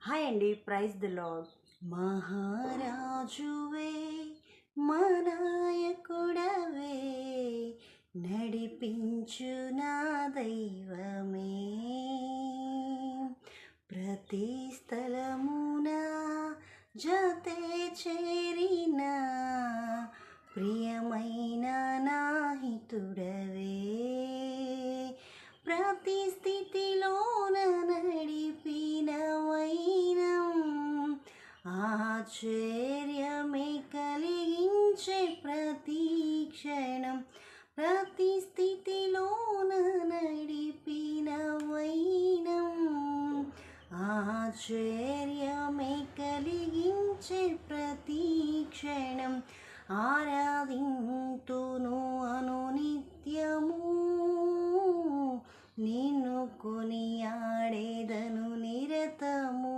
Hi అండి, praise the lord. మహారాజువే మా నాయకుడవే, నడిపించు నా దైవమే, ప్రతి స్థలమున జతే చేరిన ప్రియమైన నాహితుడవే, ప్రతి స్థితిలోన నడిపిన వైనం ఆశ్చర్యమే కలిగించే ప్రతి క్షణం, ప్రతి స్థితిలోన నడిపిన వైనం ఆశ్చర్యమే కలిగించే ప్రతి క్షణం, ఆరాధింతును అనునిత్యము, నిన్ను కొనియాడేదను నిరతము,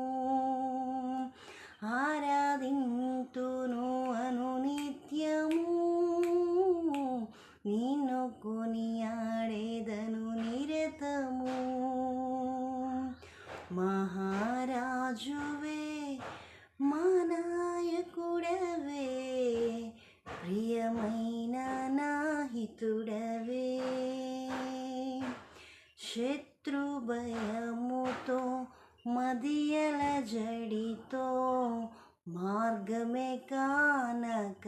ఆరాధింతును అనునిత్యము, నిన్ను కొనియాడేదను నిరతము. మహారాజువే మా నాయకుడవే, ప్రియమైన నాహితుడవే, శత్రు భయముతో మదియల జడితో మార్గమే కానక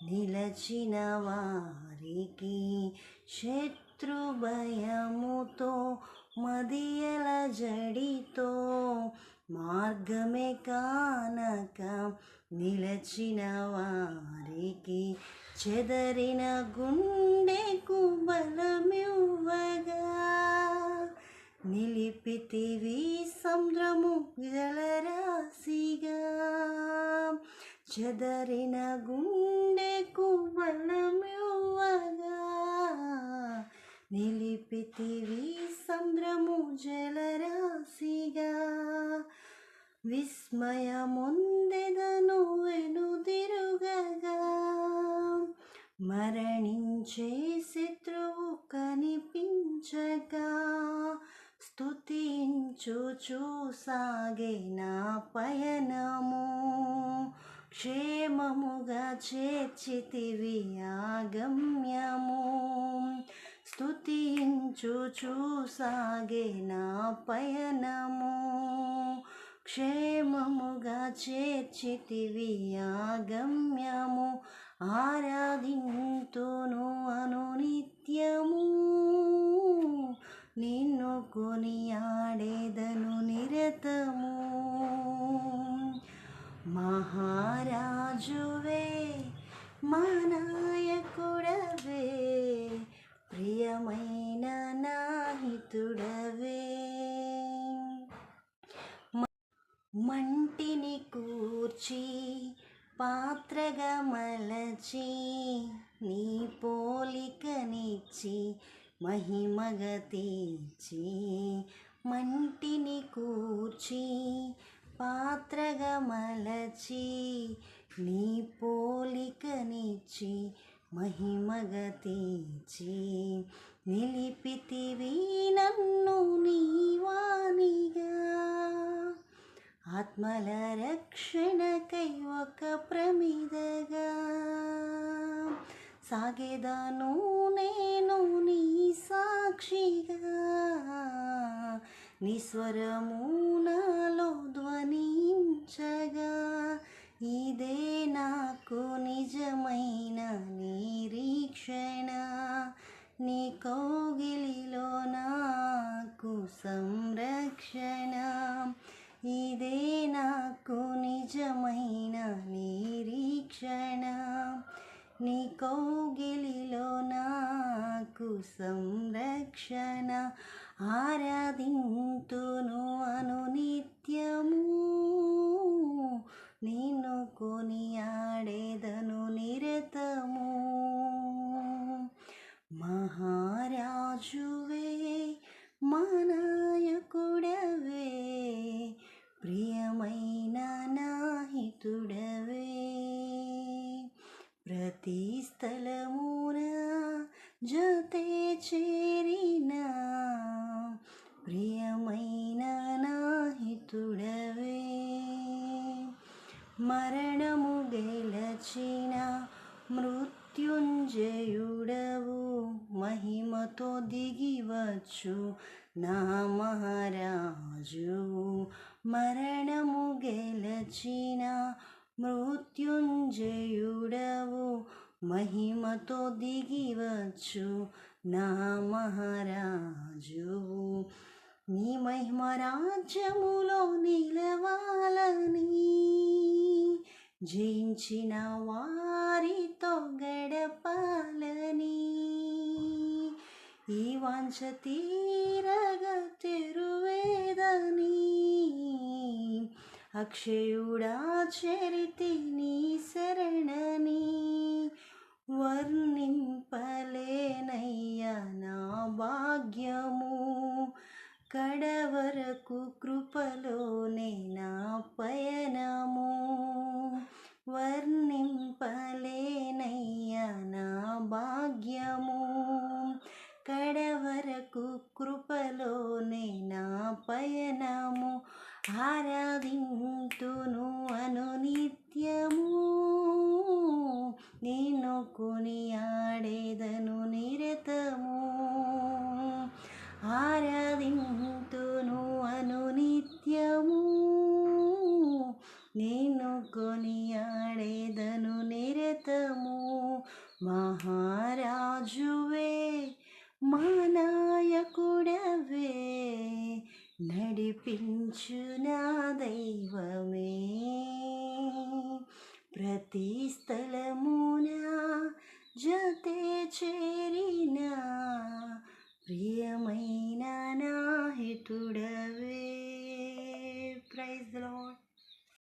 నిలచిన వారికి, శత్రు భయముతో మదియల జడితో మార్గమే కానక నిలచిన వారికి, చెదరిన గుండెకు బలమివ్వగా నిలిపితివి సముద్రము జలరాశిగా, చెదరిన గుండెకు బలమివ్వగా నిలిపితివి సముద్రము జలరాశిగా, విస్మయముందెదను వెనుదిరుగగా, మరణించే శత్రువు కనిపించగా, స్తుతించుచు సాగే నా పయనము, క్షేమముగా చేర్చితివి ఆగమ్యము, స్తుతించుచు సాగే నా పయనము, క్షేమముగా చేర్చితివి ఆగమ్యము, ఆరాధింతును అనునిత్యము, నిన్ను కొనియాడేదను నిరతము. మహారాజువే మా నాయకుడవే, ప్రియమైన నాహితుడవే, మంటిని కూర్చి పాత్రగా మలచి నీ పోలికనిచ్చి మహిమగా తీర్చి, మంటిని కూర్చి పాత్రగా మలచి నీ పోలికనిచ్చి మహిమగా తీర్చి, నిలిపితివి నన్ను నీవానిగా, ఆత్మల రక్షణకై ఒక ప్రమిదగా సాగేదను నేను నీ సాక్షిగా, నీ స్వరము నాలో ధ్వనించగా, ఇదే నాకు నిజమైన నిరీక్షణ, నీ కౌగిలిలో నాకు సంరక్షణ, ఇదే నాకు నిజమైన నిరీక్షణ, నీ కౌగిలిలో నాకు సంరక్షణ, ఆరాధింతును అనునిత్యము, నిన్ను కొనియాడేదను నిరతము. మహారాజువే మా నాయకుడవే, ప్రియమైన నాహితుడవే, ప్రతి స్థలమున జతే చేరిన ప్రియమైన నాహితుడవే. మరణము గెలచిన మృత్యుంజయుడవు, మహిమతో దిగివచ్చు నా మహారాజువు. మరణము గెలచిన మృత్యుంజయుడవు, మహిమతో దిగివచ్చు నా మహారాజువు. నీ మహిమ రాజ్యములో నిలవాలని, జయించిన వారితో గడపాలని, ఈ వాంఛ తీరగా తెరువేదని, అక్షయుడా చరితి నీ శరణని. వర్ణింపలేనయ్యా నా భాగ్యము, కడవరకు కృపలోనే నా పయనము. వర్ణింపలేనయ్యా నా భాగ్యము, కడవరకు కృపలోనే నా పయనము. ఆరాధింతును అనునిత్యము, నిన్ను కొనియాడేదను నిరతము. ఆరాధింతును అనునిత్యము, నిన్ను కొనియాడేదను నిరతము. మహారాజువే, మా నాయకుడవే, నడిపించు నా దైవమే. ప్రతి స్థలమున జతే చేరిన ప్రియమైన నా హితుడవే.